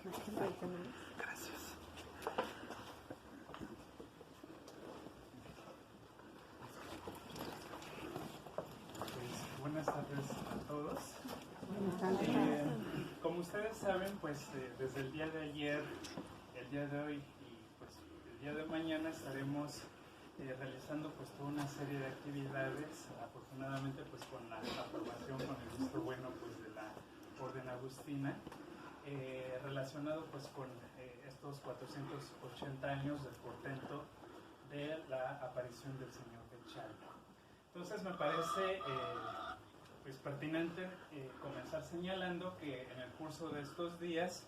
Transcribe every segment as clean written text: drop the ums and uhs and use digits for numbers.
Gracias. Pues, buenas tardes a todos. Como ustedes saben, pues desde el día de ayer, el día de hoy y pues el día de mañana estaremos realizando pues toda una serie de actividades, afortunadamente pues con la aprobación, con el visto bueno pues de la Orden Agustina, relacionado pues con estos 480 años del portento de la aparición del Señor de Chalma. Entonces me parece pues pertinente comenzar señalando que en el curso de estos días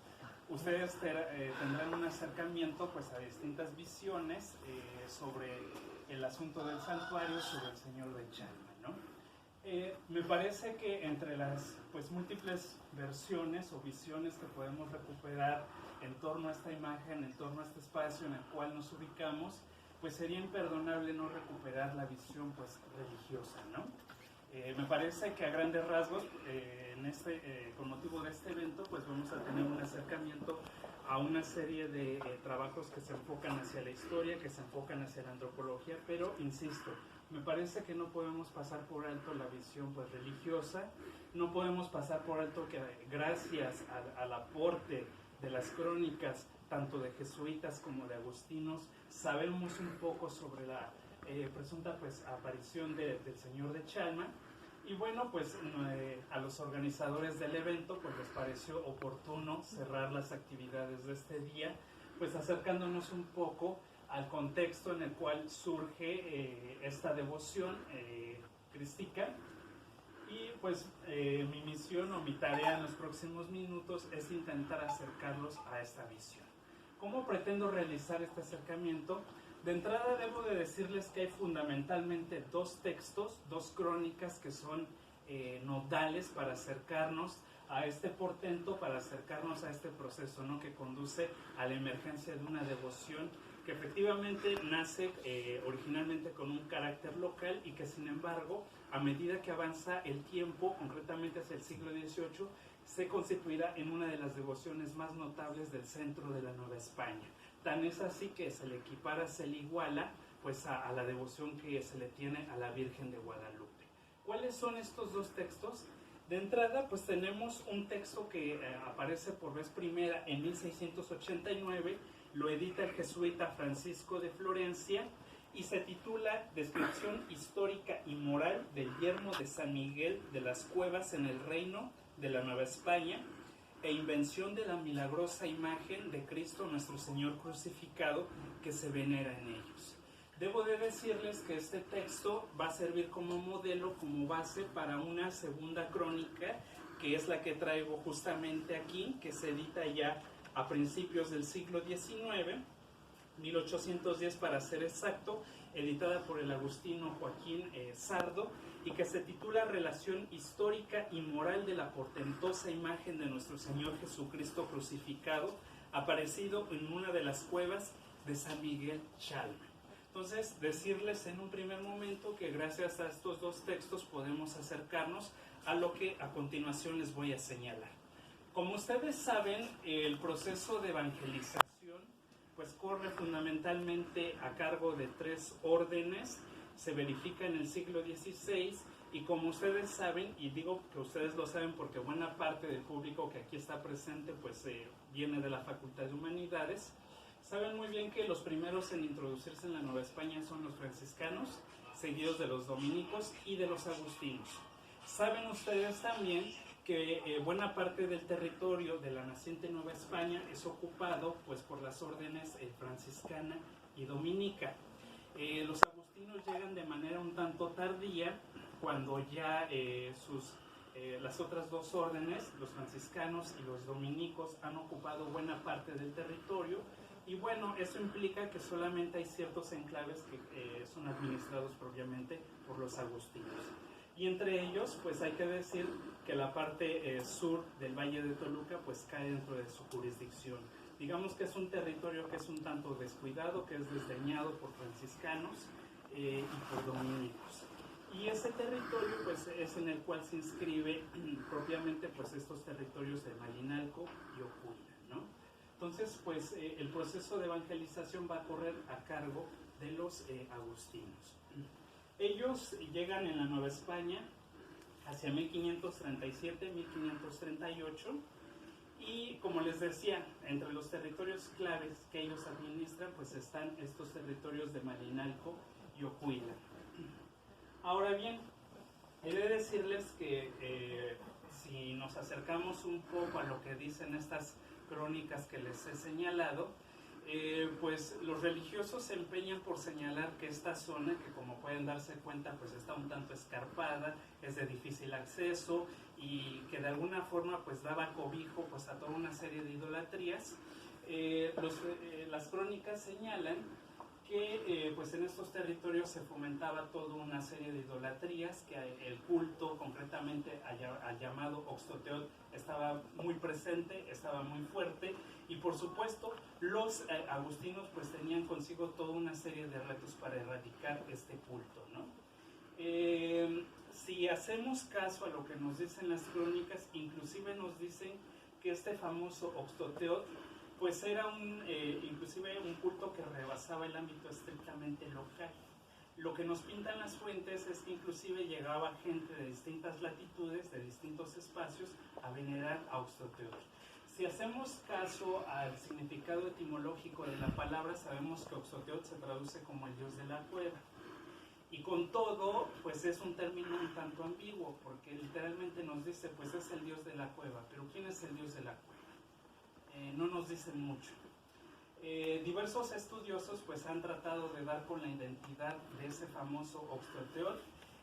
ustedes tendrán un acercamiento pues a distintas visiones sobre el asunto del santuario, sobre el Señor de Chalma, ¿no? Me parece que entre las pues múltiples versiones o visiones que podemos recuperar en torno a esta imagen, en torno a este espacio en el cual nos ubicamos, pues sería imperdonable no recuperar la visión pues religiosa, ¿no? Me parece que a grandes rasgos, con motivo de este evento, pues vamos a tener un acercamiento a una serie de trabajos que se enfocan hacia la historia, que se enfocan hacia la antropología, pero insisto, me parece que no podemos pasar por alto la visión pues religiosa, no podemos pasar por alto que gracias al aporte de las crónicas, tanto de jesuitas como de agustinos, sabemos un poco sobre la presunta pues aparición del Señor de Chalma. Y bueno, pues a los organizadores del evento pues les pareció oportuno cerrar las actividades de este día, pues acercándonos un poco al contexto en el cual surge esta devoción crística. Y pues mi misión o mi tarea en los próximos minutos es intentar acercarlos a esta visión. ¿Cómo pretendo realizar este acercamiento? De entrada debo de decirles que hay fundamentalmente dos textos, dos crónicas que son nodales para acercarnos a este portento, para acercarnos a este proceso, ¿no?, que conduce a la emergencia de una devoción que efectivamente nace originalmente con un carácter local y que sin embargo, a medida que avanza el tiempo, concretamente hacia el siglo XVIII, se constituirá en una de las devociones más notables del centro de la Nueva España. Tan es así que se le equipara, se le iguala pues a la devoción que se le tiene a la Virgen de Guadalupe. ¿Cuáles son estos dos textos? De entrada, pues tenemos un texto que aparece por vez primera en 1689, lo edita el jesuita Francisco de Florencia y se titula Descripción histórica y moral del yermo de San Miguel de las Cuevas en el Reino de la Nueva España e invención de la milagrosa imagen de Cristo nuestro Señor crucificado que se venera en ellos. Debo de decirles que este texto va a servir como modelo, como base para una segunda crónica, que es la que traigo justamente aquí, que se edita ya a principios del siglo XIX, 1810 para ser exacto, editada por el agustino Joaquín Sardo, y que se titula Relación histórica y moral de la portentosa imagen de nuestro Señor Jesucristo crucificado, aparecido en una de las cuevas de San Miguel Chalma. Entonces, decirles en un primer momento que gracias a estos dos textos podemos acercarnos a lo que a continuación les voy a señalar. Como ustedes saben, el proceso de evangelización pues corre fundamentalmente a cargo de tres órdenes, se verifica en el siglo XVI y como ustedes saben, y digo que ustedes lo saben porque buena parte del público que aquí está presente pues viene de la Facultad de Humanidades, saben muy bien que los primeros en introducirse en la Nueva España son los franciscanos, seguidos de los dominicos y de los agustinos. Saben ustedes también que buena parte del territorio de la naciente Nueva España es ocupado pues por las órdenes franciscana y dominica. Los agustinos llegan de manera un tanto tardía, cuando ya las otras dos órdenes, los franciscanos y los dominicos, han ocupado buena parte del territorio. Y bueno, eso implica que solamente hay ciertos enclaves que son administrados propiamente por los agustinos. Y entre ellos, pues hay que decir que la parte sur del Valle de Toluca, pues cae dentro de su jurisdicción. Digamos que es un territorio que es un tanto descuidado, que es desdeñado por franciscanos y por dominicos. Y ese territorio, pues es en el cual se inscribe propiamente, pues estos territorios de Malinalco y Ocuila, ¿no? Entonces, pues el proceso de evangelización va a correr a cargo de los agustinos. Ellos llegan en la Nueva España hacia 1537, 1538, y como les decía, entre los territorios claves que ellos administran, pues están estos territorios de Malinalco y Ocuila. Ahora bien, he de decirles que si nos acercamos un poco a lo que dicen estas crónicas que les he señalado, pues los religiosos se empeñan por señalar que esta zona, que como pueden darse cuenta, pues está un tanto escarpada, es de difícil acceso y que de alguna forma pues daba cobijo pues a toda una serie de idolatrías. Las crónicas señalan que pues en estos territorios se fomentaba toda una serie de idolatrías, que el culto concretamente al llamado Oxtoteotl estaba muy presente, estaba muy fuerte, y por supuesto los agustinos pues tenían consigo toda una serie de retos para erradicar este culto, ¿no? Si hacemos caso a lo que nos dicen las crónicas, inclusive nos dicen que este famoso Oxtoteotl pues era inclusive un culto que rebasaba el ámbito estrictamente local. Lo que nos pintan las fuentes es que inclusive llegaba gente de distintas latitudes, de distintos espacios, a venerar a Oxtoteotl. Si hacemos caso al significado etimológico de la palabra, sabemos que Oxtoteotl se traduce como el dios de la cueva. Y con todo, pues es un término un tanto ambiguo, porque literalmente nos dice, pues es el dios de la cueva. Pero ¿quién es el dios de la cueva? No nos dicen mucho. Diversos estudiosos pues han tratado de dar con la identidad de ese famoso Oxtoteotl.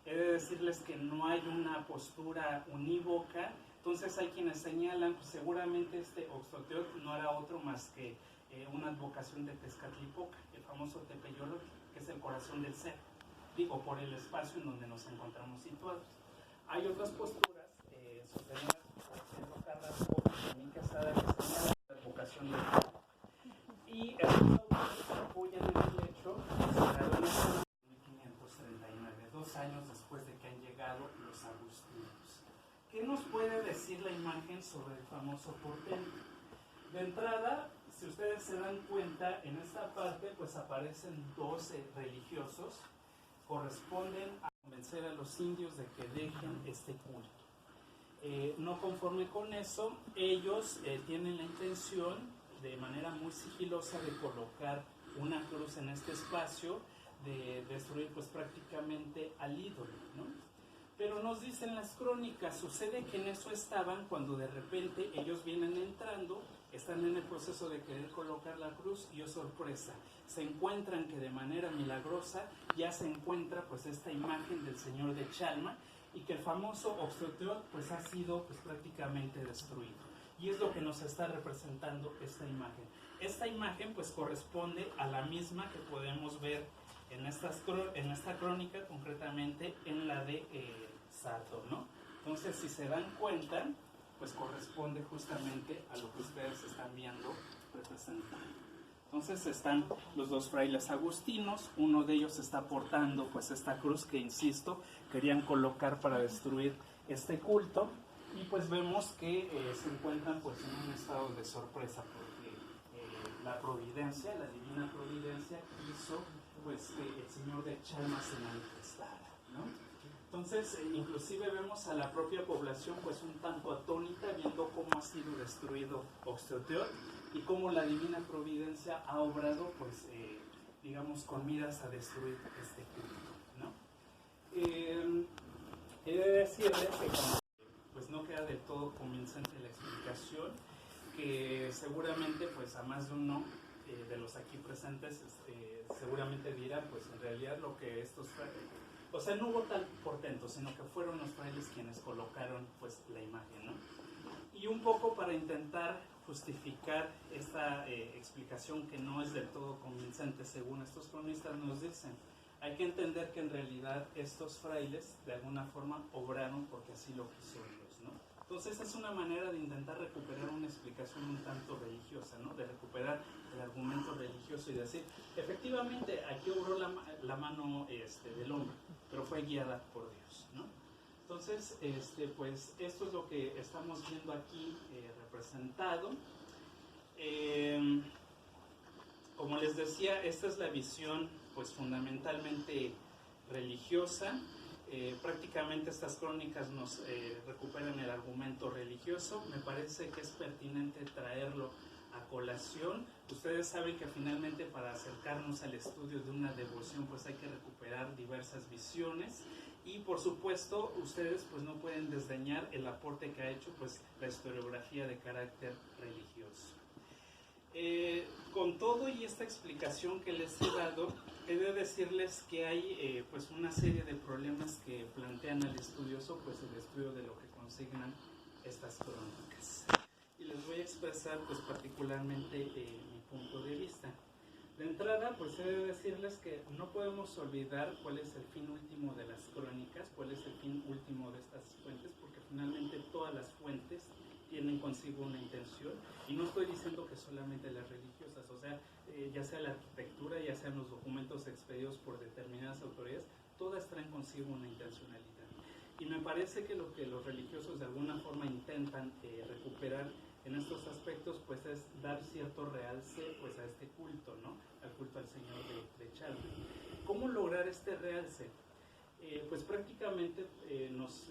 He de decirles que no hay una postura unívoca, entonces hay quienes señalan pues seguramente este Oxtoteotl no era otro más que una advocación de Tezcatlipoca, el famoso Tepeyolotl, que es el corazón del ser, digo, por el espacio en donde nos encontramos situados. Hay otras posturas sostenidas por Pedro Carrasco y Emil Quesada que señalan la advocación del ser. Y estos autores apoyan el hecho de que se graduó en 1539, 2 años después de que han llegado los agustinos. ¿Qué nos puede decir la imagen sobre el famoso portento? De entrada, si ustedes se dan cuenta, en esta parte pues aparecen 12 religiosos, corresponden a convencer a los indios de que dejen este culto. No conforme con eso, ellos tienen la intención de manera muy sigilosa de colocar una cruz en este espacio, de destruir pues prácticamente al ídolo, ¿no? Pero nos dicen las crónicas, sucede que en eso estaban cuando de repente ellos vienen entrando, están en el proceso de querer colocar la cruz y, oh sorpresa, se encuentran que de manera milagrosa ya se encuentra pues esta imagen del señor de Chalma y que el famoso Oxtoteotl pues ha sido pues prácticamente destruido. Y es lo que nos está representando esta imagen. Esta imagen pues corresponde a la misma que podemos ver en esta crónica, concretamente en la de Sartor, ¿no? Entonces, si se dan cuenta, pues corresponde justamente a lo que ustedes están viendo representado. Entonces están los dos frailes agustinos, uno de ellos está portando pues esta cruz que, insisto, querían colocar para destruir este culto. Y pues vemos que se encuentran pues en un estado de sorpresa porque la providencia, la divina providencia hizo pues que el señor de Chalma se manifestara, ¿no? Entonces inclusive vemos a la propia población pues un tanto atónita viendo cómo ha sido destruido Oxtoteotl y cómo la divina providencia ha obrado pues digamos con miras a destruir este culto, ¿no? He de decirles que pues no queda del todo convincente la explicación, que seguramente pues a más de uno de los aquí presentes seguramente dirá pues en realidad lo que estos frailes, o sea, no hubo tal portento, sino que fueron los frailes quienes colocaron pues la imagen, ¿no? Y un poco para intentar justificar esta explicación que no es del todo convincente según estos cronistas nos dicen, hay que entender que en realidad estos frailes de alguna forma obraron porque así lo quiso Dios, ¿no? Entonces es una manera de intentar recuperar una explicación un tanto religiosa, ¿no? De recuperar el argumento religioso y decir, efectivamente aquí obró la mano del hombre, pero fue guiada por Dios, ¿no? Entonces, pues esto es lo que estamos viendo aquí representado. Como les decía, esta es la visión pues fundamentalmente religiosa. Prácticamente estas crónicas nos recuperan el argumento religioso. Me parece que es pertinente traerlo a colación. Ustedes saben que finalmente para acercarnos al estudio de una devoción pues hay que recuperar diversas visiones, y por supuesto ustedes pues no pueden desdeñar el aporte que ha hecho pues la historiografía de carácter religioso. Con todo y esta explicación que les he dado, he de decirles que hay pues una serie de problemas que plantean al estudioso pues el estudio de lo que consignan estas crónicas. Y les voy a expresar pues particularmente mi punto de vista. De entrada, pues he de decirles que no podemos olvidar cuál es el fin último de las crónicas, cuál es el fin último de estas fuentes, porque finalmente todas las fuentes tienen consigo una intención, y no estoy diciendo que solamente las religiosas, o sea, ya sea la arquitectura, ya sean los documentos expedidos por determinadas autoridades, todas traen consigo una intencionalidad. Y me parece que lo que los religiosos de alguna forma intentan recuperar en estos aspectos pues es dar cierto realce pues a este culto, ¿no? Al culto al Señor de Chalma. ¿Cómo lograr este realce? Pues prácticamente nos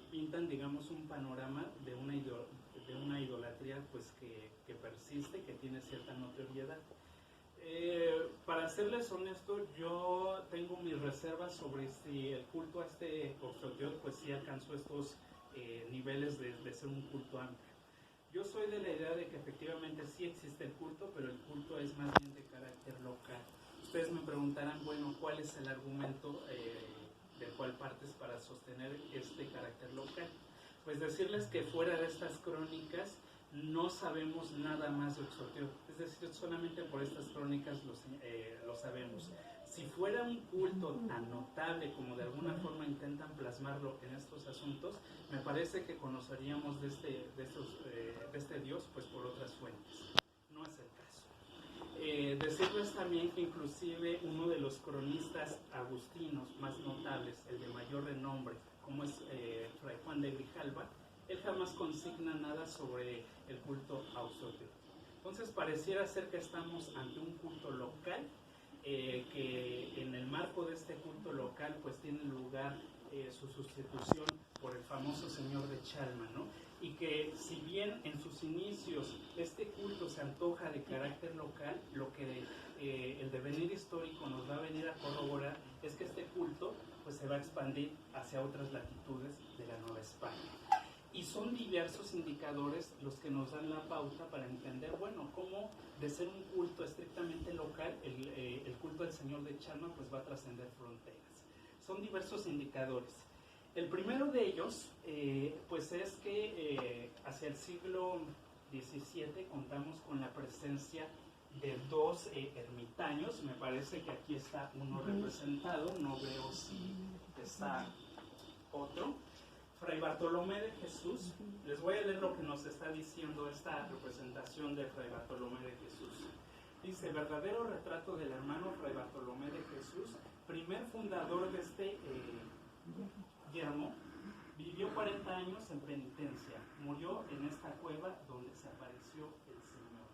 pintan, digamos, un panorama de una idolatría pues que persiste, que tiene cierta notoriedad. Para serles honesto, yo tengo mis reservas sobre si el culto a este Oxoteotl pues sí alcanzó estos niveles de ser un culto amplio. Yo soy de la idea de que efectivamente sí existe el culto, pero el culto es más bien de carácter local. Ustedes me preguntarán, bueno, ¿cuál es el argumento de cuál partes para sostener este carácter local? Pues decirles que fuera de estas crónicas no sabemos nada más de Oxoteotl, es decir, solamente por estas crónicas lo sabemos. Si fuera un culto tan notable como de alguna forma intentan plasmarlo en estos asuntos, me parece que conoceríamos de este Dios pues por otras fuentes. No es el caso. Decirles también que inclusive uno de los cronistas agustinos más notables, el de mayor renombre, como es Fray Juan de Grijalva, él jamás consigna nada sobre el culto a Oxoteotl. Entonces pareciera ser que estamos ante un culto local, que en el marco de este culto local pues tiene lugar su sustitución por el famoso Señor de Chalma, ¿no? Y que si bien en sus inicios este culto se antoja de carácter local, lo que el devenir histórico nos va a venir a corroborar es que este culto pues se va a expandir hacia otras latitudes de la Nueva España. Y son diversos indicadores los que nos dan la pauta para entender, bueno, cómo de ser un culto estrictamente local, el culto del Señor de Chalma pues va a trascender fronteras. Son diversos indicadores. El primero de ellos, pues es que hacia el siglo XVII contamos con la presencia de dos ermitaños. Me parece que aquí está uno representado, no veo si está otro. Fray Bartolomé de Jesús. Les voy a leer lo que nos está diciendo esta representación de Fray Bartolomé de Jesús. Dice: verdadero retrato del hermano Fray Bartolomé de Jesús, primer fundador de este yermo, vivió 40 años en penitencia, murió en esta cueva donde se apareció el Señor.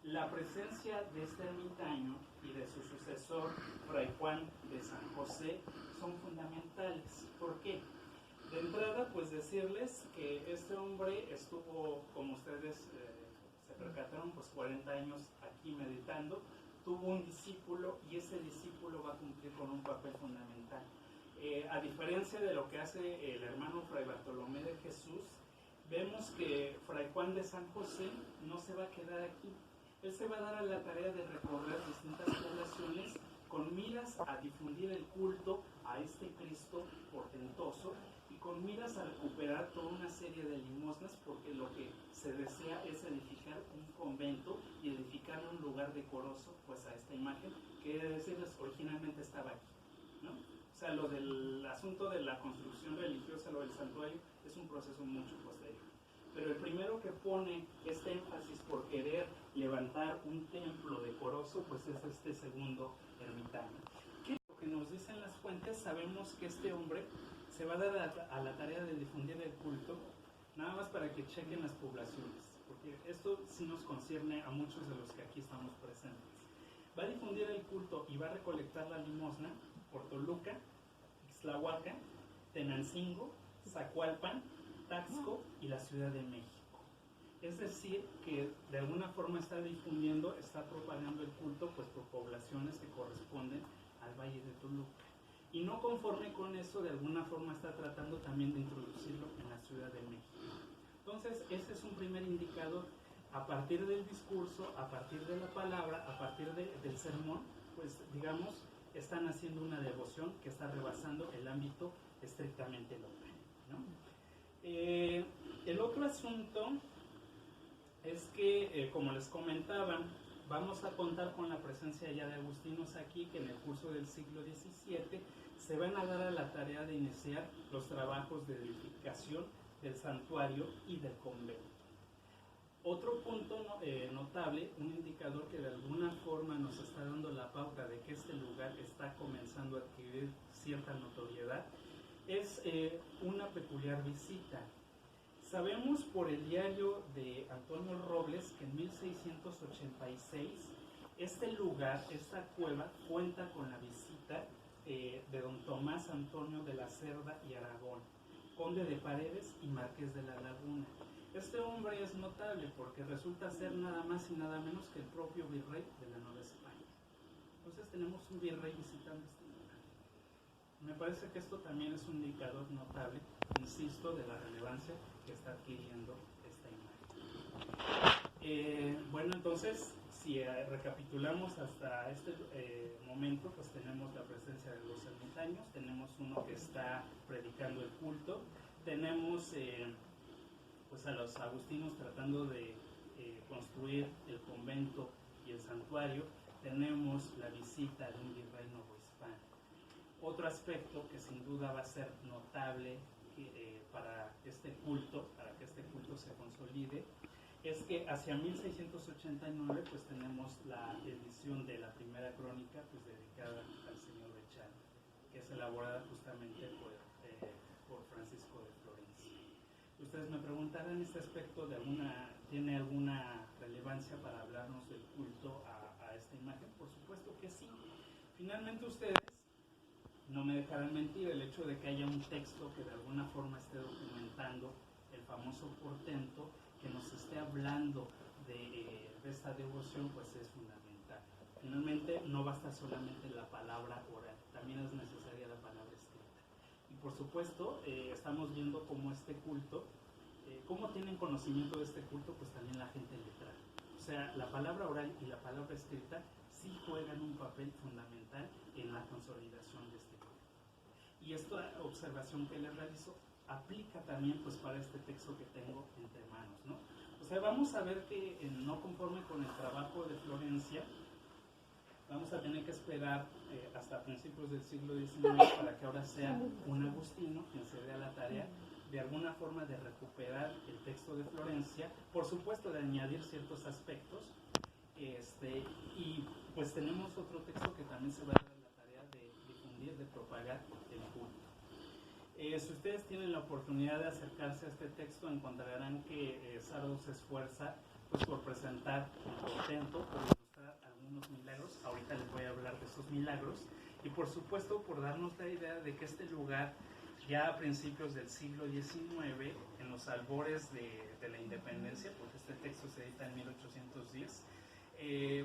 La presencia de este ermitaño y de su sucesor, Fray Juan de San José, son fundamentales. ¿Por qué? De entrada, pues decirles que este hombre estuvo, como ustedes se percataron, pues 40 años aquí meditando, tuvo un discípulo y ese discípulo va a cumplir con un papel fundamental. A diferencia de lo que hace el hermano Fray Bartolomé de Jesús, vemos que Fray Juan de San José no se va a quedar aquí. Él se va a dar a la tarea de recorrer distintas poblaciones con miras a difundir el culto a este Cristo portentoso y con miras a recuperar toda una serie de limosnas, porque lo que se desea es edificar un convento y edificar un lugar decoroso pues a esta imagen que, decirles, originalmente estaba aquí, ¿no? O sea, lo del asunto de la construcción religiosa, lo del santuario, es un proceso mucho posterior. Pero el primero que pone este énfasis por querer levantar un templo decoroso, pues es este segundo ermitaño. ¿Qué es lo que nos dicen las fuentes? Sabemos que este hombre se va a dar a la tarea de difundir el culto Nada más para que chequen las poblaciones, porque esto sí nos concierne a muchos de los que aquí estamos presentes. Va a difundir el culto y va a recolectar la limosna por Toluca, Ixtlahuaca, Tenancingo, Zacualpan, Taxco y la Ciudad de México. Es decir, que de alguna forma está difundiendo, está propagando el culto pues por poblaciones que corresponden al Valle de Toluca. Y no conforme con eso, de alguna forma está tratando también de introducirlo en la Ciudad de México. Entonces, ese es un primer indicador. A partir del discurso, a partir de la palabra, a partir del sermón, pues digamos, están haciendo una devoción que está rebasando el ámbito estrictamente local, ¿no? El otro asunto es que, como les comentaba, vamos a contar con la presencia ya de agustinos aquí, que en el curso del siglo XVII se van a dar a la tarea de iniciar los trabajos de edificación del santuario y del convento. Otro punto notable, un indicador que de alguna forma nos está dando la pauta de que este lugar está comenzando a adquirir cierta notoriedad, es una peculiar visita. Sabemos por el diario de Antonio Robles que en 1686 este lugar, esta cueva, cuenta con la visita de don Tomás Antonio de la Cerda y Aragón, conde de Paredes y marqués de la Laguna. Este hombre es notable porque resulta ser nada más y nada menos que el propio virrey de la Nueva España. Entonces tenemos un virrey visitando este lugar. Me parece que esto también es un indicador notable, insisto, de la relevancia que está adquiriendo esta imagen. Bueno, entonces, si recapitulamos hasta este momento, pues tenemos la presencia de dos ermitaños, tenemos uno que está predicando el culto, tenemos pues a los agustinos tratando de construir el convento y el santuario, tenemos la visita de un virrey novohispano. Otro aspecto que sin duda va a ser notable para este culto, para que este culto se consolide, es que hacia 1689 pues tenemos la edición de la primera crónica pues dedicada al señor de Chalma, que es elaborada justamente por Francisco de Florencia. Ustedes me preguntarán, ¿este aspecto tiene alguna relevancia para hablarnos del culto a esta imagen? Por supuesto que sí. Finalmente ustedes no me dejarán mentir, el hecho de que haya un texto que de alguna forma esté documentando el famoso portento, que nos esté hablando de esta devoción, pues es fundamental. Finalmente no basta solamente la palabra oral, también es necesaria la palabra escrita. Y por supuesto, estamos viendo cómo este culto, cómo tienen conocimiento de este culto, pues también la gente letrada. O sea, la palabra oral y la palabra escrita sí juegan un papel fundamental en la consolidación de este culto. Y esta observación que les realizo aplica también pues para este texto que tengo entre manos, ¿no? O sea, vamos a ver que no conforme con el trabajo de Florencia, vamos a tener que esperar hasta principios del siglo XIX para que ahora sea un agustino quien se dé a la tarea de alguna forma de recuperar el texto de Florencia, por supuesto de añadir ciertos aspectos, y pues tenemos otro texto que también se va a dar la tarea de difundir, de propagar el culto. Si ustedes tienen la oportunidad de acercarse a este texto, encontrarán que Sardo se esfuerza pues, por presentar el portento, por ilustrar algunos milagros. Ahorita les voy a hablar de esos milagros. Y por supuesto por darnos la idea de que este lugar, ya a principios del siglo XIX, en los albores de la independencia, porque este texto se edita en 1810,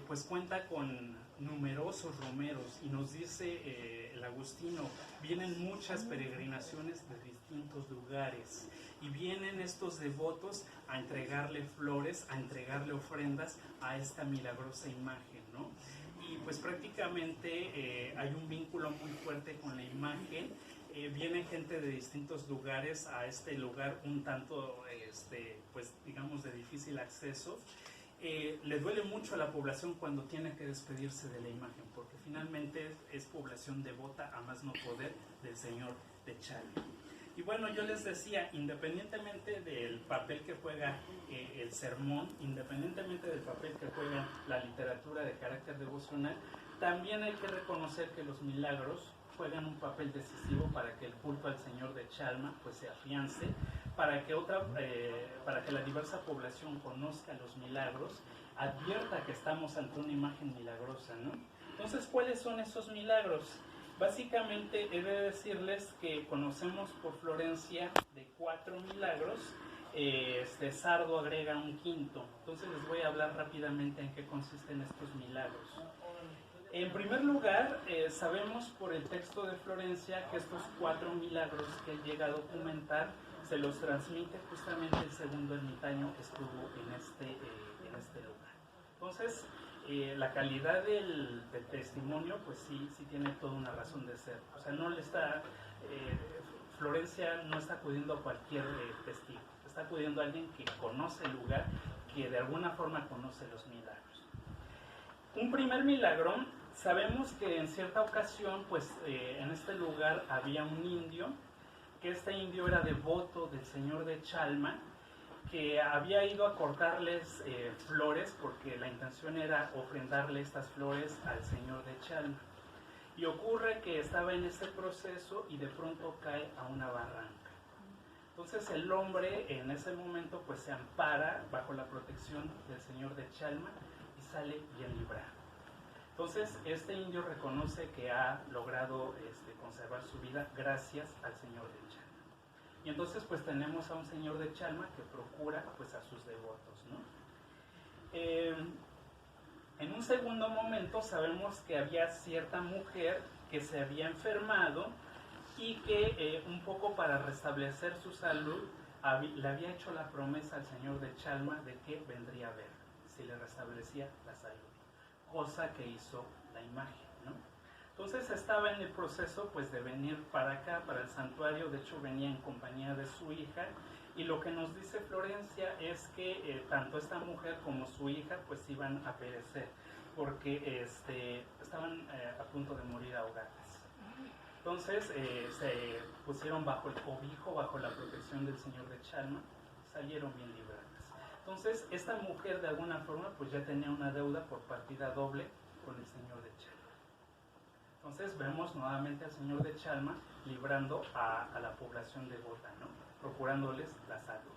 pues cuenta con numerosos romeros, y nos dice el agustino, vienen muchas peregrinaciones de distintos lugares y vienen estos devotos a entregarle flores, a entregarle ofrendas a esta milagrosa imagen, ¿no? Y pues prácticamente hay un vínculo muy fuerte con la imagen. Viene gente de distintos lugares a este lugar un tanto, pues digamos, de difícil acceso. Le duele mucho a la población cuando tiene que despedirse de la imagen, porque finalmente es población devota a más no poder del señor de Chalma. Y bueno, yo les decía, independientemente del papel que juega el sermón, independientemente del papel que juega la literatura de carácter devocional, también hay que reconocer que los milagros juegan un papel decisivo para que el culto al señor de Chalma pues se afiance, para que la diversa población conozca los milagros, advierta que estamos ante una imagen milagrosa, ¿no? Entonces, ¿cuáles son esos milagros? Básicamente he de decirles que conocemos por Florencia de 4 milagros. Sardo agrega un quinto. Entonces les voy a hablar rápidamente en qué consisten estos milagros. En primer lugar, sabemos por el texto de Florencia que estos 4 milagros que él llega a documentar se los transmite justamente el segundo ermitaño que estuvo en este lugar. Entonces, la calidad del testimonio, pues sí tiene toda una razón de ser. O sea, no le está, Florencia no está acudiendo a cualquier testigo, está acudiendo a alguien que conoce el lugar, que de alguna forma conoce los milagros. Un primer milagro, sabemos que en cierta ocasión, pues en este lugar había un indio, que este indio era devoto del señor de Chalma, que había ido a cortarles flores porque la intención era ofrendarle estas flores al señor de Chalma. Y ocurre que estaba en ese proceso y de pronto cae a una barranca. Entonces el hombre en ese momento pues se ampara bajo la protección del señor de Chalma y sale bien librado. Entonces este indio reconoce que ha logrado conservar su vida gracias al señor de Chalma. Y entonces pues tenemos a un señor de Chalma que procura pues a sus devotos, ¿no? En un segundo momento sabemos que había cierta mujer que se había enfermado y que un poco para restablecer su salud le había hecho la promesa al señor de Chalma de que vendría a ver si le restablecía la salud, cosa que hizo la imagen, ¿no? Entonces estaba en el proceso pues de venir para acá, para el santuario. De hecho venía en compañía de su hija, y lo que nos dice Florencia es que tanto esta mujer como su hija pues iban a perecer porque estaban a punto de morir ahogadas. Entonces se pusieron bajo el cobijo, bajo la protección del señor de Chalma, salieron bien libradas. Entonces esta mujer de alguna forma pues ya tenía una deuda por partida doble con el señor de Chalma. Entonces vemos nuevamente al señor de Chalma librando a la población devota, ¿no? Procurándoles la salud.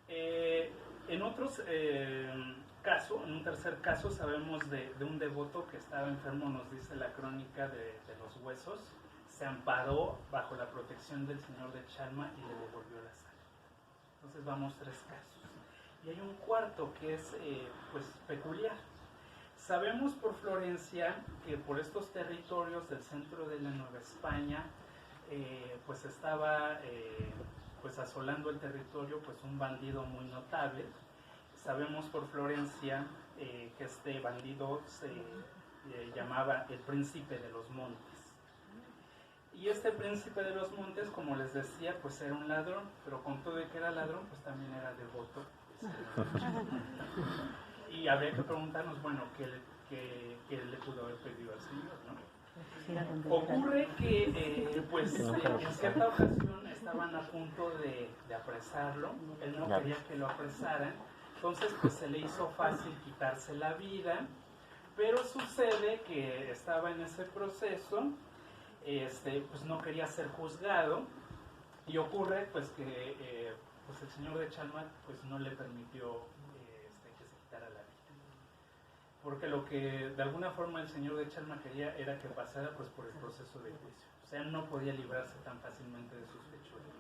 En otros casos, en un tercer caso, sabemos de un devoto que estaba enfermo, nos dice la crónica de los huesos, se amparó bajo la protección del señor de Chalma y le devolvió la salud. Entonces vamos 3 casos. Y hay un cuarto que es pues peculiar. Sabemos por Florencia que por estos territorios del centro de la Nueva España pues estaba pues asolando el territorio pues un bandido muy notable. Sabemos por Florencia que este bandido se llamaba el Príncipe de los Montes. Y este Príncipe de los Montes, como les decía, pues era un ladrón, pero con todo de que era ladrón, pues también era devoto. Y habría que preguntarnos, bueno, ¿qué le pudo haber pedido al Señor, ¿no? Ocurre que, pues, en cierta ocasión estaban a punto de apresarlo, él no quería que lo apresaran, entonces, pues, se le hizo fácil quitarse la vida, pero sucede que estaba en ese proceso, pues, no quería ser juzgado, y ocurre, pues, que pues el señor de Chalma, pues, no le permitió que se quitara la vida. Porque lo que de alguna forma el señor de Chalma quería era que pasara pues por el proceso de juicio. O sea, no podía librarse tan fácilmente de sus fechorías.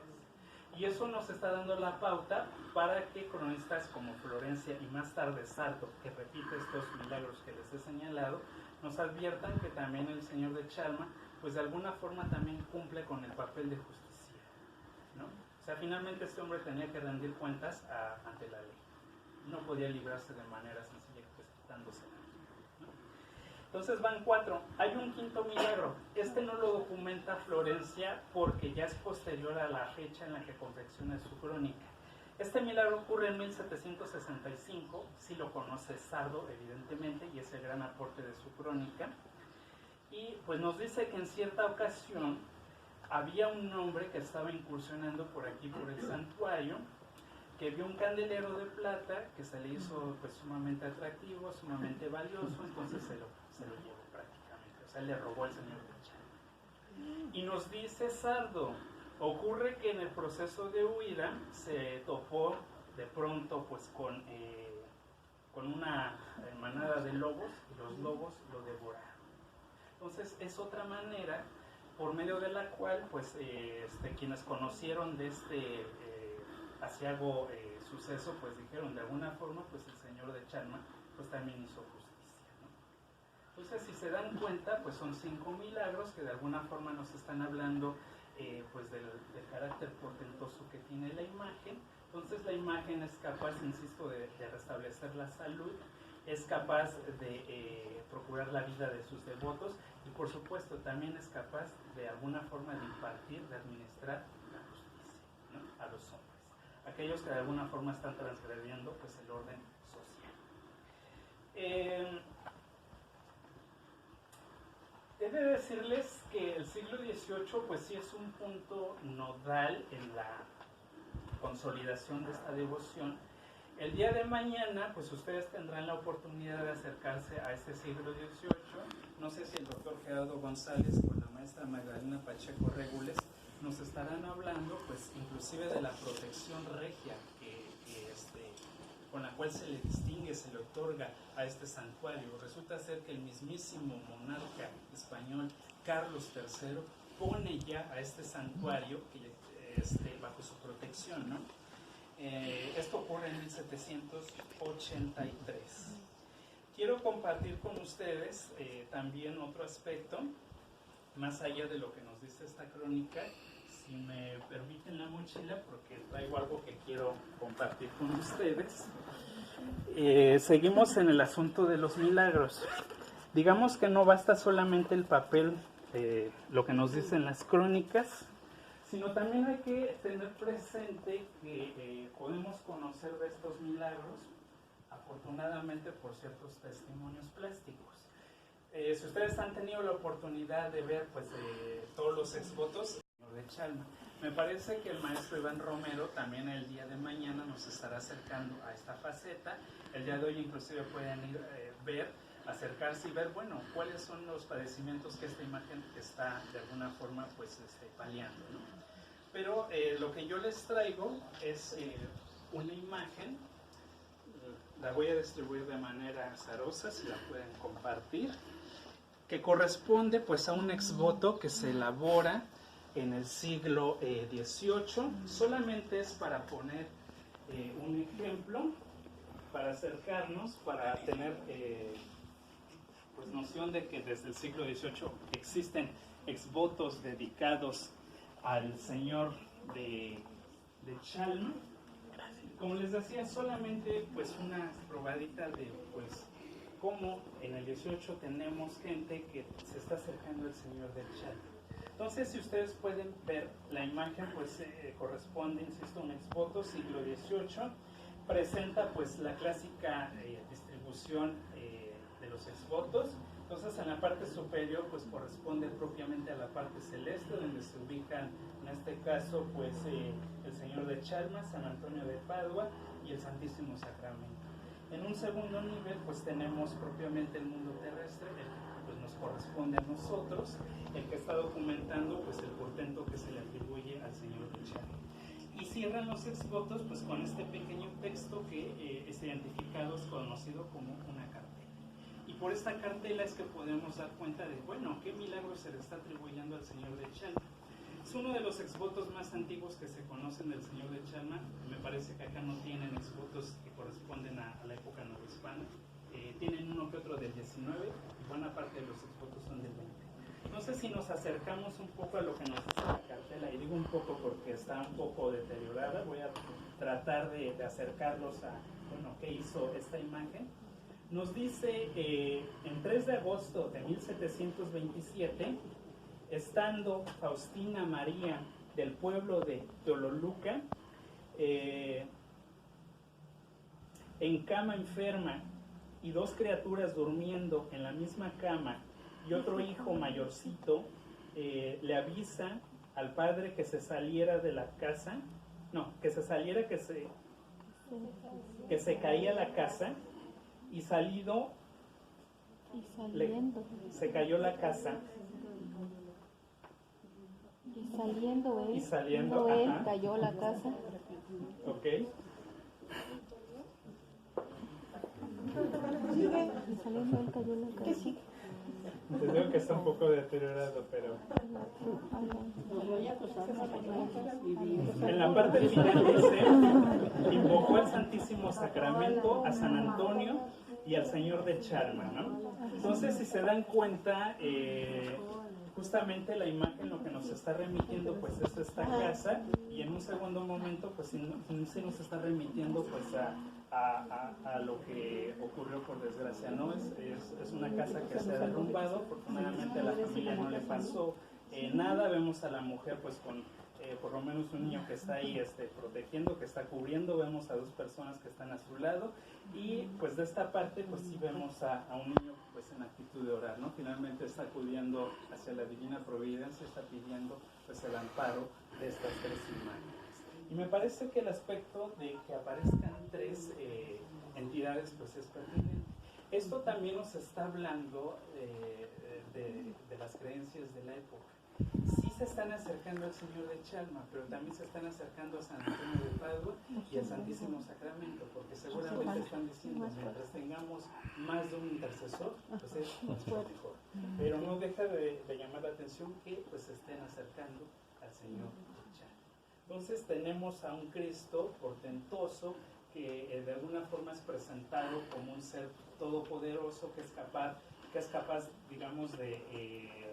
Y eso nos está dando la pauta para que cronistas como Florencia y más tarde Sardo, que repite estos milagros que les he señalado, nos adviertan que también el señor de Chalma pues de alguna forma también cumple con el papel de justicia, ¿no? O sea, finalmente este hombre tenía que rendir cuentas ante la ley. No podía librarse de manera sencilla pues quitándose. Entonces van 4. Hay un quinto milagro. Este no lo documenta Florencia porque ya es posterior a la fecha en la que confecciona su crónica. Este milagro ocurre en 1765, sí lo conoce Sardo evidentemente y es el gran aporte de su crónica. Y pues nos dice que en cierta ocasión había un hombre que estaba incursionando por aquí por el santuario, que vio un candelero de plata que se le hizo pues sumamente atractivo, sumamente valioso, entonces se lo llevó prácticamente, o sea, le robó al señor de Chalma. Y nos dice Sardo, Ocurre que en el proceso de huida se topó de pronto pues con una manada de lobos y los lobos lo devoraron. Entonces es otra manera por medio de la cual pues quienes conocieron de este aciago suceso pues dijeron de alguna forma pues el señor de Chalma pues también hizo justicia, ¿no? Entonces si se dan cuenta pues son 5 milagros que de alguna forma nos están hablando pues del carácter portentoso que tiene la imagen. Entonces la imagen es capaz, insisto, de restablecer la salud, es capaz de procurar la vida de sus devotos y por supuesto también es capaz de alguna forma de impartir, de administrar la justicia, ¿no?, a los hombres, aquellos que de alguna forma están transgrediendo pues el orden social. He de decirles que el siglo XVIII pues sí es un punto nodal en la consolidación de esta devoción. El día de mañana pues ustedes tendrán la oportunidad de acercarse a este siglo XVIII. No sé si el doctor Gerardo González con la maestra Magdalena Pacheco Regules nos estarán hablando pues inclusive de la protección regia con la cual se le distingue, se le otorga a este santuario. Resulta ser que el mismísimo monarca español Carlos III pone ya a este santuario bajo su protección, ¿no? Esto ocurre en 1783. Quiero compartir con ustedes también otro aspecto, más allá de lo que nos dice esta crónica. Si me permiten la mochila, porque traigo algo que quiero compartir con ustedes. Seguimos en el asunto de los milagros. Digamos que no basta solamente el papel, lo que nos dicen las crónicas, sino también hay que tener presente que podemos conocer de estos milagros, afortunadamente, por ciertos testimonios plásticos. Si ustedes han tenido la oportunidad de ver pues, todos los exvotos de Chalma, me parece que el maestro Iván Romero también el día de mañana nos estará acercando a esta faceta. El día de hoy inclusive pueden ir acercarse y ver, bueno, cuáles son los padecimientos que esta imagen está de alguna forma pues paliando, ¿no? Pero lo que yo les traigo es una imagen, la voy a distribuir de manera azarosa, si la pueden compartir, que corresponde pues a un exvoto que se elabora en el siglo XVIII. Solamente es para poner un ejemplo, para acercarnos, para tener pues noción de que desde el siglo XVIII existen exvotos dedicados al señor de Chalma. Como les decía, solamente pues una probadita de pues cómo en el 18 tenemos gente que se está acercando al señor de Chalma. Entonces, si ustedes pueden ver la imagen, pues corresponde, insisto, a un exvoto siglo XVIII, presenta pues la clásica distribución de los exvotos. Entonces, en la parte superior pues corresponde propiamente a la parte celeste, donde se ubican, en este caso, pues el Señor de Chalma, San Antonio de Padua y el Santísimo Sacramento. En un segundo nivel pues tenemos propiamente el mundo terrestre, el que pues nos corresponde a nosotros, el que está documentando pues el portento que se le atribuye al Señor de Chalma. Y cierran los exvotos pues con este pequeño texto que es identificado, es conocido como una cartela. Y por esta cartela es que podemos dar cuenta de, bueno, qué milagro se le está atribuyendo al Señor de Chalma. Es uno de los exvotos más antiguos que se conocen del Señor de Chalma. Me parece que acá no tienen exvotos que corresponden a la época novohispana. Tienen uno que otro del 19 y buena parte de los exvotos son del 20. No sé si nos acercamos un poco a lo que nos dice la cartela, y digo un poco porque está un poco deteriorada. Voy a tratar de acercarlos a, bueno, qué hizo esta imagen. Nos dice, en 3 de agosto de 1727, estando Faustina María del pueblo de Tololuca, en cama enferma, y 2 criaturas durmiendo en la misma cama, y otro hijo mayorcito, le avisa al padre que se saliera de la casa, que se caía la casa, y saliendo se cayó la casa, Y saliendo él, cayó la casa. Ok. Y saliendo él, cayó la casa. Te digo que está un poco deteriorado, pero... En la parte final dice, invocó al Santísimo Sacramento, a San Antonio y al Señor de Chalma, ¿no? Entonces, si se dan cuenta, justamente la imagen lo que nos está remitiendo pues es esta casa, y en un segundo momento pues sí nos está remitiendo pues a lo que ocurrió por desgracia, ¿no? Es una casa que se ha derrumbado. Afortunadamente a la familia no le pasó nada. Vemos a la mujer pues con por lo menos un niño que está ahí protegiendo, que está cubriendo. Vemos a dos personas que están a su lado, y pues de esta parte pues sí vemos a un niño pues en actitud de orar, ¿no? Finalmente está acudiendo hacia la divina providencia, está pidiendo pues el amparo de estas tres imágenes. Y me parece que el aspecto de que aparezcan tres entidades pues es pertinente. Esto también nos está hablando de las creencias de la época. Sí se están acercando al Señor de Chalma, pero también se están acercando a San Antonio de Padua y al Santísimo Sacramento, porque seguramente están diciendo, mientras tengamos más de un intercesor, pues es mucho mejor. Pero no deja de llamar la atención que pues se estén acercando al Señor de Chalma. Entonces tenemos a un Cristo portentoso que de alguna forma es presentado como un ser todopoderoso que es capaz, digamos, de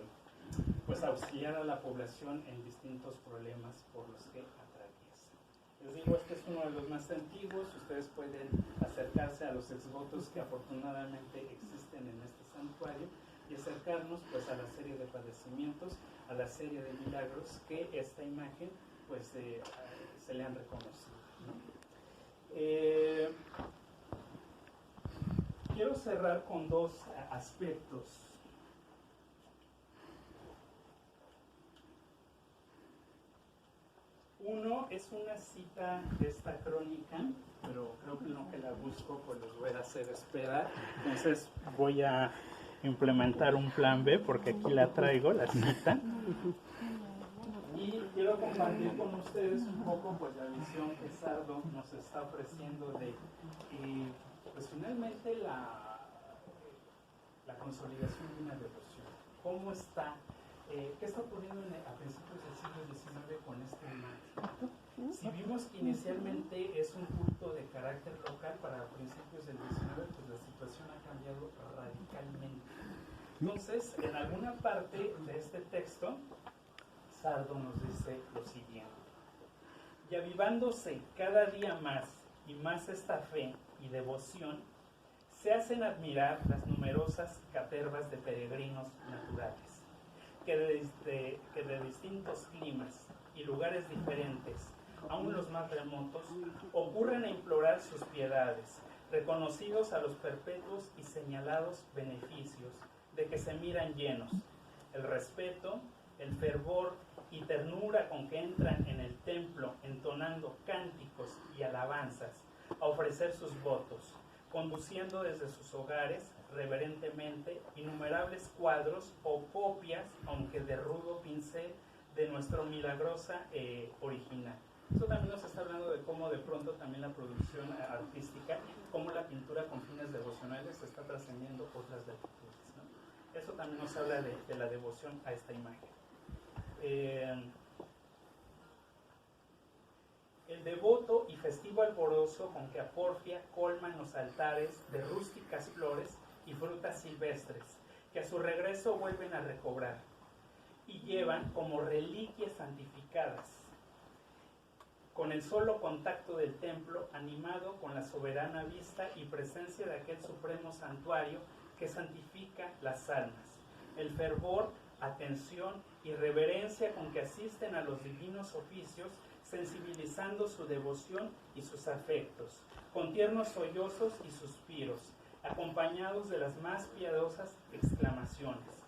pues auxiliar a la población en distintos problemas por los que atraviesa. Les digo, este es uno de los más antiguos. Ustedes pueden acercarse a los exvotos que afortunadamente existen en este santuario y acercarnos pues a la serie de padecimientos, a la serie de milagros que esta imagen pues se le han reconocido, ¿no? Quiero cerrar con dos aspectos. Uno es una cita de esta crónica, pero creo que no que la busco, pues los voy a hacer esperar. Entonces voy a implementar un plan B, porque aquí la traigo, la cita. Y quiero compartir con ustedes un poco pues la visión que Sardo nos está ofreciendo de pues finalmente la consolidación de una devoción. ¿Cómo está? ¿Qué está ocurriendo a principios del siglo XIX con este imagen? Si vimos que inicialmente es un culto de carácter local, para principios del XIX pues la situación ha cambiado radicalmente. Entonces, en alguna parte de este texto, Sardo nos dice lo siguiente: y avivándose cada día más y más esta fe y devoción, se hacen admirar las numerosas catervas de peregrinos naturales, que de distintos climas y lugares diferentes, aun los más remotos, ocurren a implorar sus piedades, reconocidos a los perpetuos y señalados beneficios de que se miran llenos, el respeto, el fervor y ternura con que entran en el templo entonando cánticos y alabanzas, a ofrecer sus votos, conduciendo desde sus hogares reverentemente innumerables cuadros o copias, aunque de rudo pincel, de nuestro milagrosa original. Esto también nos está hablando de cómo de pronto también la producción artística, cómo la pintura con fines devocionales está trascendiendo otras latitudes, ¿no? Eso también nos habla de la devoción a esta imagen. El devoto y festivo alborozo con que a porfia colman los altares de rústicas flores y frutas silvestres, que a su regreso vuelven a recobrar y llevan como reliquias santificadas, con el solo contacto del templo, animado con la soberana vista y presencia de aquel supremo santuario que santifica las almas, el fervor, atención y reverencia con que asisten a los divinos oficios, sensibilizando su devoción y sus afectos, con tiernos sollozos y suspiros, acompañados de las más piadosas exclamaciones.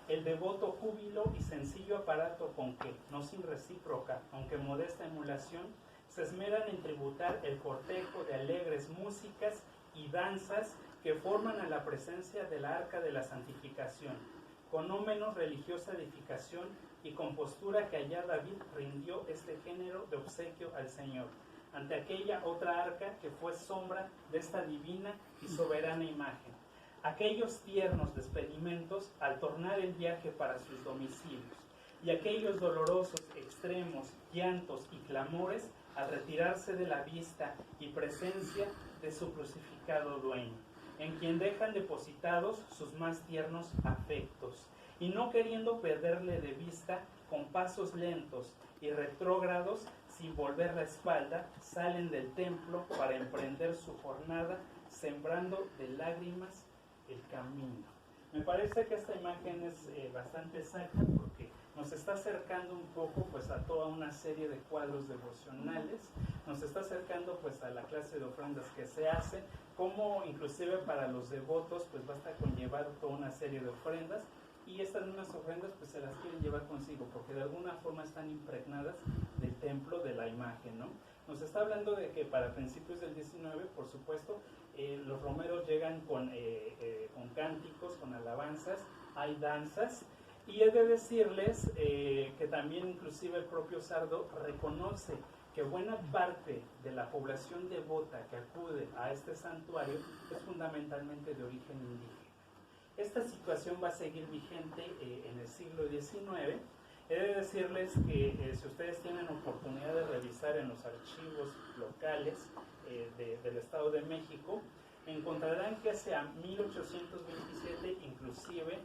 El devoto júbilo y sencillo aparato con que, no sin recíproca, aunque modesta emulación, se esmeran en tributar el cortejo de alegres músicas y danzas que forman a la presencia del arca de la santificación, con no menos religiosa edificación y con postura que allá David rindió este género de obsequio al Señor, ante aquella otra arca que fue sombra de esta divina y soberana imagen. Aquellos tiernos despedimentos al tornar el viaje para sus domicilios, y aquellos dolorosos extremos llantos y clamores al retirarse de la vista y presencia de su crucificado dueño, en quien dejan depositados sus más tiernos afectos, y no queriendo perderle de vista, con pasos lentos y retrógrados, sin volver la espalda, salen del templo para emprender su jornada, sembrando de lágrimas el camino. Me parece que esta imagen es bastante exacta porque nos está acercando un poco pues a toda una serie de cuadros devocionales, nos está acercando pues a la clase de ofrendas que se hace, como inclusive para los devotos pues basta con llevar toda una serie de ofrendas, y estas mismas ofrendas pues se las quieren llevar consigo porque de alguna forma están impregnadas del templo, de la imagen, ¿no? Nos está hablando de que para principios del 19, por supuesto, los romeros llegan con cánticos, con alabanzas, hay danzas, y he de decirles que también inclusive el propio Sardo reconoce que buena parte de la población devota que acude a este santuario es fundamentalmente de origen indígena. Esta situación va a seguir vigente en el siglo XIX. He de decirles que si ustedes tienen oportunidad de revisar en los archivos locales del Estado de México, encontrarán que hacia 1827 inclusive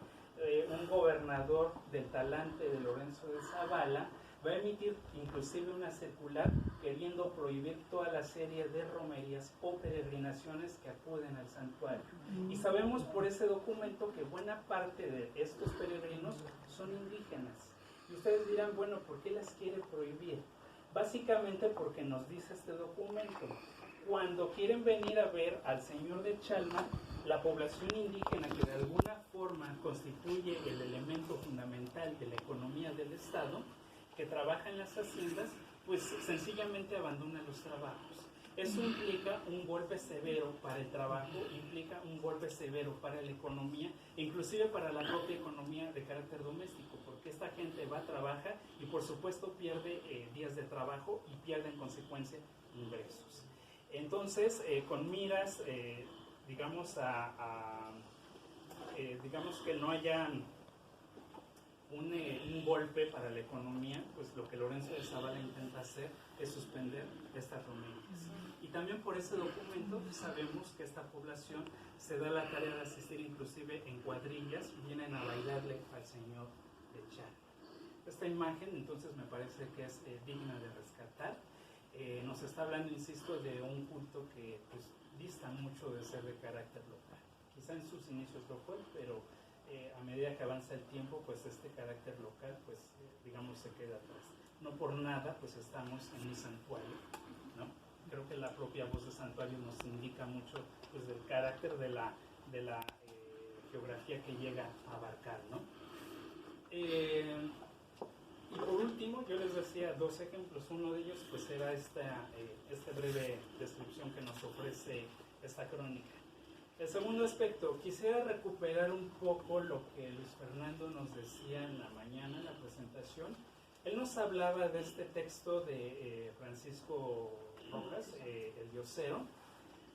un gobernador del talante de Lorenzo de Zavala va a emitir inclusive una circular queriendo prohibir toda la serie de romerías o peregrinaciones que acuden al santuario. Y sabemos por ese documento que buena parte de estos peregrinos son indígenas. Y ustedes dirán, bueno, ¿por qué las quiere prohibir? Básicamente porque nos dice este documento. Cuando quieren venir a ver al Señor de Chalma, la población indígena que de alguna forma constituye el elemento fundamental de la economía del Estado, que trabaja en las haciendas, pues sencillamente abandona los trabajos. Eso implica un golpe severo para el trabajo, implica un golpe severo para la economía, inclusive para la propia economía de carácter doméstico, porque esta gente va a trabajar y por supuesto pierde días de trabajo y pierde en consecuencia ingresos. Entonces, con miras, digamos que no haya un golpe para la economía, pues lo que Lorenzo de Zavala intenta hacer es suspender estas romerías. Y también por ese documento sabemos que esta población se da la tarea de asistir inclusive en cuadrillas, vienen a bailarle al Señor de Chalma. Esta imagen entonces me parece que es digna de rescatar. Nos está hablando, insisto, de un culto que pues dista mucho de ser de carácter local. Quizá en sus inicios lo fue, pero a medida que avanza el tiempo, pues este carácter local, pues digamos, se queda atrás. No por nada, pues estamos en un santuario, ¿no? Creo que la propia voz de santuario nos indica mucho, pues, del carácter de la geografía que llega a abarcar, ¿no? Y por último, yo les decía dos ejemplos. Uno de ellos, pues, era esta breve descripción que nos ofrece esta crónica. El segundo aspecto, quisiera recuperar un poco lo que Luis Fernando nos decía en la mañana, en la presentación. Él nos hablaba de este texto de Francisco Rojas, El Diosero.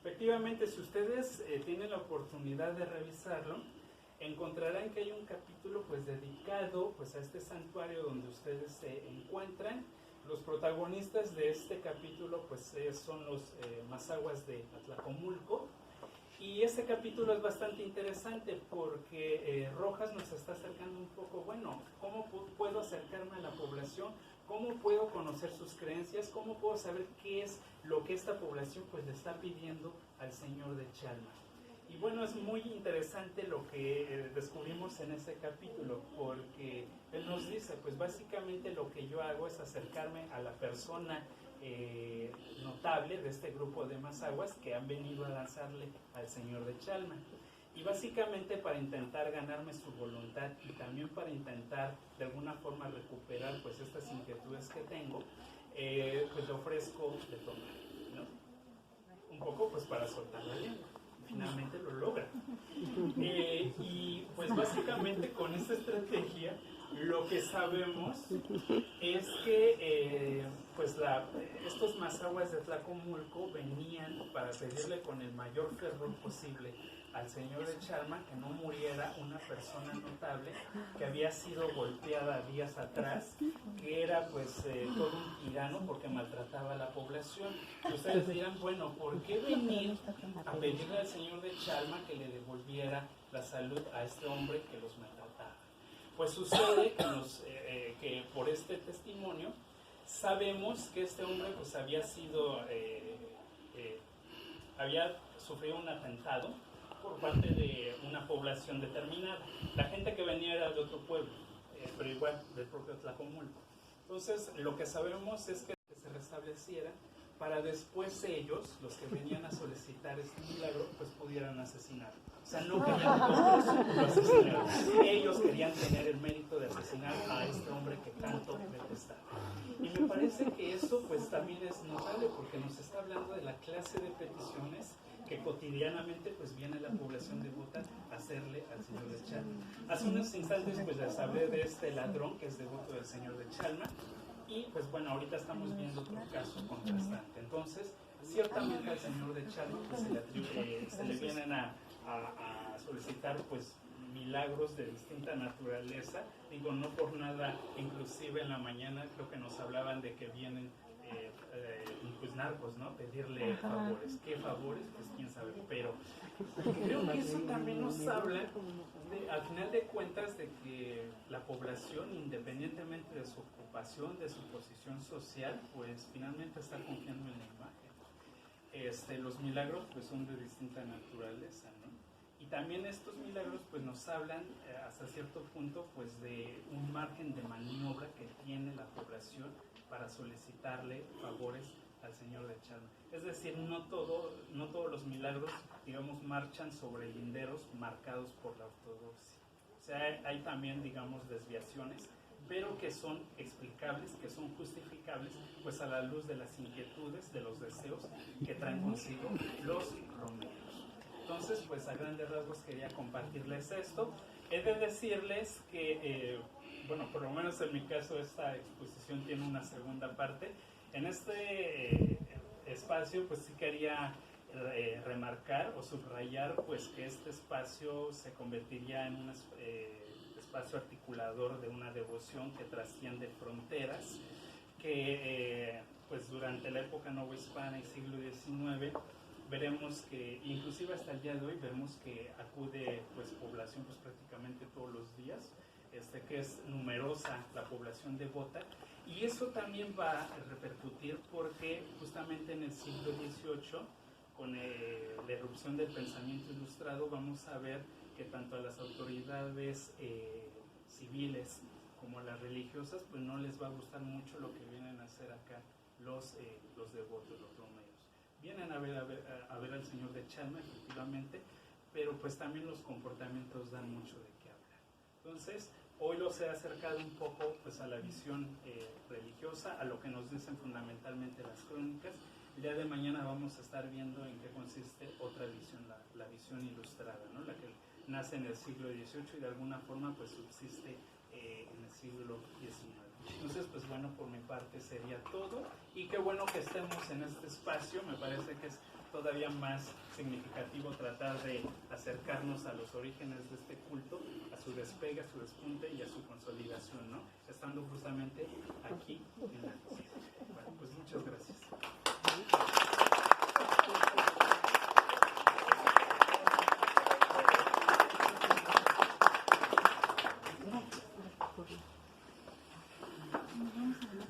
Efectivamente, si ustedes tienen la oportunidad de revisarlo, encontrarán que hay un capítulo pues dedicado pues a este santuario donde ustedes se encuentran. Los protagonistas de este capítulo pues son los mazahuas de Atlacomulco. Y este capítulo es bastante interesante porque Rojas nos está acercando un poco, bueno, ¿cómo puedo acercarme a la población? ¿Cómo puedo conocer sus creencias? ¿Cómo puedo saber qué es lo que esta población pues le está pidiendo al Señor de Chalma? Y bueno, es muy interesante lo que descubrimos en ese capítulo, porque él nos dice, pues básicamente lo que yo hago es acercarme a la persona notable de este grupo de mazahuas que han venido a lanzarle al Señor de Chalma. Y básicamente para intentar ganarme su voluntad y también para intentar de alguna forma recuperar pues estas inquietudes que tengo, pues le ofrezco de tomar, ¿no? Un poco pues para soltar la lengua. Finalmente lo logra. Y pues básicamente con esta estrategia Lo que sabemos es que pues estos mazahuas de Tlacomulco venían para pedirle con el mayor fervor posible al señor de Chalma que no muriera una persona notable que había sido golpeada días atrás, que era pues todo un tirano porque maltrataba a la población. Y ustedes dirán, bueno, ¿por qué venir a pedirle al señor de Chalma que le devolviera la salud a este hombre que los maltrataba? Pues sucede que por este testimonio sabemos que este hombre pues había sufrido un atentado por parte de una población determinada. La gente que venía era de otro pueblo, pero igual del propio Tlacomulco. Entonces lo que sabemos es que se restableciera para después ellos, los que venían a solicitar este milagro, pues pudieran asesinarlo. O sea, no querían que otros lo asesinaran. Ellos querían tener el mérito de asesinar a este hombre que tanto detestaba. Y me parece que eso pues también es notable porque nos está hablando de la clase de peticiones que cotidianamente pues viene la población devota a hacerle al señor de Chalma. Hace unos instantes pues les hablé de este ladrón que es devoto del señor de Chalma. Y pues bueno, ahorita estamos viendo otro caso contrastante. Entonces, ciertamente al señor de Chalma pues, se le vienen a solicitar pues milagros de distinta naturaleza. Digo, no por nada, inclusive en la mañana creo que nos hablaban de que vienen pues narcos, ¿no? Pedirle favores. ¿Qué favores? Pues quién sabe. Pero creo que eso también nos habla al final de cuentas de que la población, independientemente de su ocupación, de su posición social, pues finalmente está confiando en la imagen. Los milagros pues son de distinta naturaleza, ¿no? Y también estos milagros pues nos hablan hasta cierto punto pues de un margen de maniobra que tiene la población para solicitarle favores al señor de Chalma. Es decir, no todos los milagros, digamos, marchan sobre linderos marcados por la ortodoxia. O sea, hay también, digamos, desviaciones, pero que son explicables, que son justificables, pues a la luz de las inquietudes, de los deseos que traen consigo los romerios. Entonces, pues a grandes rasgos quería compartirles esto. He de decirles que, bueno, por lo menos en mi caso esta exposición tiene una segunda parte. En este espacio, pues sí quería remarcar o subrayar pues que este espacio se convertiría en un espacio articulador de una devoción que trasciende fronteras, que pues durante la época novohispana y siglo XIX veremos que, inclusive hasta el día de hoy, vemos que acude pues población pues prácticamente todos los días, que es numerosa la población devota, y eso también va a repercutir porque justamente en el siglo XVIII, con la irrupción del pensamiento ilustrado, vamos a ver que tanto a las autoridades civiles como a las religiosas, pues no les va a gustar mucho lo que vienen a hacer acá los devotos, los romerios. Vienen a ver al señor de Chalma, efectivamente, pero pues también los comportamientos dan mucho de qué hablar. Entonces, hoy los he acercado un poco pues a la visión religiosa, a lo que nos dicen fundamentalmente las crónicas. El día de mañana vamos a estar viendo en qué consiste otra visión, la visión ilustrada, ¿no? La que nace en el siglo XVIII y de alguna forma pues subsiste en el siglo XIX. Entonces, pues bueno, por mi parte sería todo, y qué bueno que estemos en este espacio. Me parece que es todavía más significativo tratar de acercarnos a los orígenes de este culto, a su despegue, a su despunte y a su consolidación, ¿no? Estando justamente aquí en la visita. Bueno, pues muchas gracias.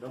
¿No?